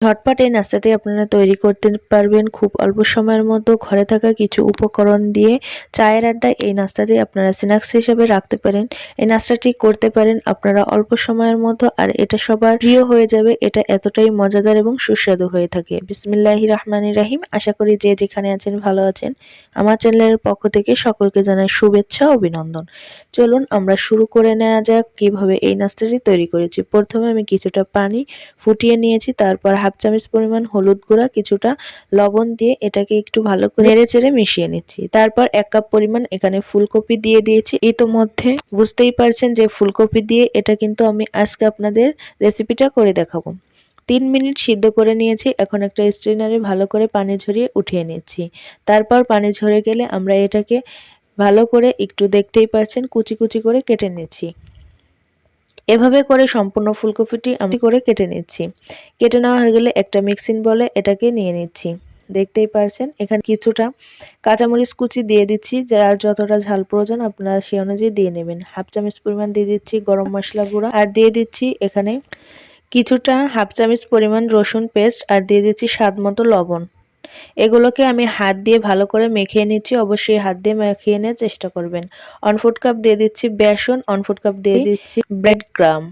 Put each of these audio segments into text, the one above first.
ঝটপট এই নাস্তাটি আপনারা তৈরি করতে পারবেন খুব অল্প সময়ের মধ্যে ঘরে থাকা কিছু উপকরণ দিয়ে। চায়ের আড্ডায় এই নাস্তাটি আপনারা স্ন্যাক্স হিসেবে রাখতে পারেন। এই নাস্তাটি করতে পারেন আপনারা অল্প সময়ের মধ্যে, আর এটা সবার প্রিয় হয়ে যাবে। এটা এতটাই মজাদার এবং সুস্বাদু হয়ে থাকে। বিসমিল্লাহির রহমানির রহিম। আশা করি যে যেখানে আছেন ভালো আছেন। আমার চ্যানেলের পক্ষ থেকে সকলকে জানাই শুভেচ্ছা ও অভিনন্দন। চলুন আমরা শুরু করে নেওয়া যাক কিভাবে এই নাস্তাটি তৈরি করেছি। প্রথমে আমি কিছুটা পানি ফুটিয়ে নিয়েছি, তারপর হাফ চামচ পরিমাণ হলুদ গুঁড়া, কিছুটা লবণ দিয়ে এটাকে একটু ভালো করে নেড়েচেড়ে মিশিয়ে নিচ্ছি। তারপর 1 কাপ পরিমাণ এখানে ফুলকপি দিয়ে দিয়েছি। ইতোমধ্যে বুঝতেই পারছেন যে ফুলকপি দিয়ে এটা কিন্তু আমি আজকে আপনাদের রেসিপিটা করে দেখাবো। 3 মিনিট সিদ্ধ করে নিয়েছি। এখন একটা স্ট্রেনারে ভালো করে পানি ঝরিয়ে উঠিয়ে নিচ্ছি। তারপর পানি ঝরে গেলে আমরা এটাকে ভালো করে একটু দেখতেই পারছেন কুচি কুচি করে কেটে নিচ্ছি। এভাবে করে সম্পূর্ণ ফুলকপিটি আমি করে কেটে নিচ্ছি। কেটে নেওয়া হয়ে গেলে একটা মিক্সিং বলে এটাকে নিয়ে নিচ্ছি। দেখতেই পারছেন এখানে কিছুটা কাঁচামরিচ কুচি দিয়ে দিচ্ছি, যার যতটা ঝাল প্রয়োজন আপনারা সেই অনুযায়ী দিয়ে নেবেন। হাফ চামচ পরিমাণ দিয়ে দিচ্ছি গরম মশলা গুঁড়া, আর দিয়ে দিচ্ছি এখানে কিছুটা হাফ চামচ পরিমাণ রসুন পেস্ট, আর দিয়ে দিচ্ছি স্বাদ মতো লবণ। এগুলোকে আমি হাত দিয়ে ভালো করে মেখে নিচ্ছি। অবশ্যই হাত দিয়ে মেখে নেওয়ার চেষ্টা করবেন। 1/4 কাপ দিয়ে দিচ্ছি বেসন, 1/4 কাপ দিয়ে দিচ্ছি ব্রেড ক্রাম্ব,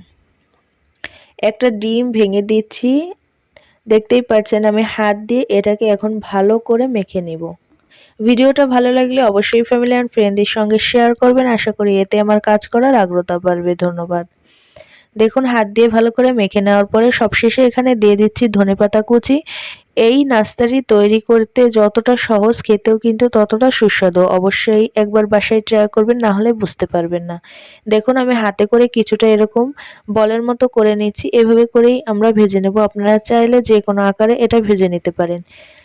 একটা ডিম ভেঙে দিচ্ছি। দেখতেই পাচ্ছেন আমি হাত দিয়ে এটাকে এখন ভালো করে মেখে নিব। ভিডিওটা ভালো লাগলে অবশ্যই ফ্যামিলি অ্যান্ড ফ্রেন্ডদের সঙ্গে শেয়ার করবেন। আশা করি এতে আমার কাজ করার আগ্রহতা বাড়বে। ধন্যবাদ। দেখুন হাত দিয়ে ভালো করে মেখে নেওয়ার পরে সবশেষে এখানে দিয়ে দিচ্ছি ধনেপাতা কুচি। এই নাস্তাটি তৈরি করতে যতটা সহজ, খেতেও কিন্তু ততটা সুস্বাদু। অবশ্যই একবার বাসায় ট্রাই করবেন, না হলে বুঝতে পারবেন না। দেখুন আমি হাতে করে কিছুটা এরকম বলের মতো করে নিচ্ছি। এভাবে করেই আমরা ভেজে নেব। আপনারা চাইলে যে কোনো আকারে এটা ভেজে নিতে পারেন।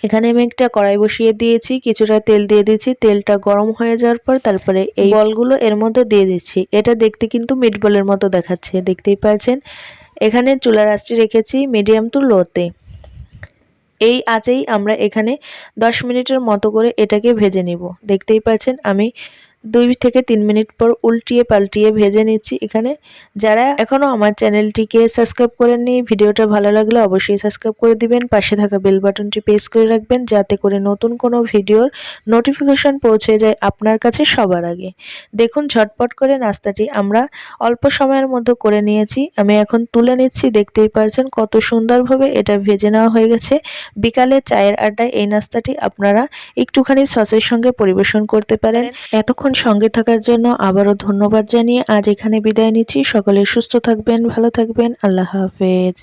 এখানে আমি একটা কড়াই বসিয়ে দিয়েছি, কিছুটা তেল দিয়ে দিচ্ছি। তেলটা গরম হয়ে যাওয়ার পর তারপরে এই বলগুলো এর মধ্যে দিয়ে দিচ্ছি। এটা দেখতে কিন্তু মিটবলের মতো দেখাচ্ছে, দেখতেই পাচ্ছেন। এখানে চুলার আঁচটি রেখেছি মিডিয়াম টু লোতে। এই আঁচেই আমরা এখানে 10 মিনিটের মতো করে এটাকে ভেজে নিব। দেখতেই পাচ্ছেন আমি 2 থেকে 3 মিনিট পর উল্টিয়ে পাল্টিয়ে ভেজে নিচ্ছি। এখানে যারা এখনো আমার চ্যানেলটিকে সাবস্ক্রাইব করেননি, ভিডিওটা ভালো লাগলে অবশ্যই সাবস্ক্রাইব করে দিবেন। পাশে থাকা বেল বাটনটি প্রেস করে রাখবেন, যাতে করে নতুন কোনো ভিডিওর নোটিফিকেশন পৌঁছে যায় আপনার কাছে সবার আগে। দেখুন ঝটপট করে নাস্তাটি আমরা অল্প সময়ের মধ্যে করে নিয়েছি। আমি এখন তুলে নিচ্ছি। দেখতেই পাচ্ছেন কত সুন্দরভাবে এটা ভেজে নেওয়া হয়ে গেছে। বিকালে চায়ের আড্ডায় এই নাস্তাটি আপনারা একটুখানি সসের সঙ্গে পরিবেশন করতে পারেন। এতক্ষণ সঙ্গে থাকার জন্য আবারও ধন্যবাদ জানিয়ে আজ এখানে বিদায় নিচ্ছি। সকলে সুস্থ থাকবেন, ভালো থাকবেন। আল্লাহ হাফেজ।